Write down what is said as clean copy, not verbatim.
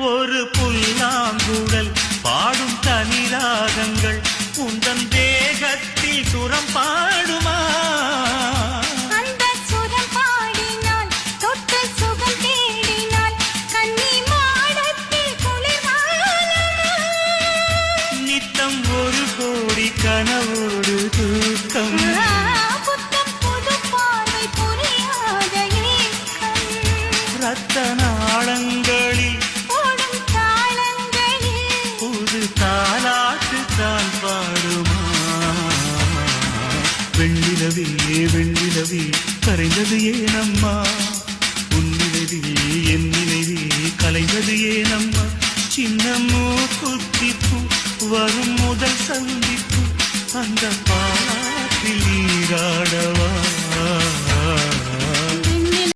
ஒரு புல்லாங்குழல் பாடும் தனிராகங்கள் உந்தன் தேகத்தில் சுரம் பாடுமா? அந்த சுரம் பாடினால் தொட்டு சுகம் தேடினால் கன்னி மாடத்தில் குளிர்காலமா? நித்தம் ஒரு கோடி கனவோடு தூக்கம் புத்தம் புது பார்வை புரியாத ஏக்கம் ரத்த நாளங்களில் ஓடும் தாளங்களில் புது தாலாட்டு தான் பாடுமா? வெண்ணிலவே வெண்ணிலவே கரைந்தது ஏனம்மா? உன்னிலவே என் நினைவே கலைந்தது ஏனம்மா? சின்னமோ குத்திப்பு வரும் முதல் சந்திப்பு அந்த பாட்டில் நீராடவா?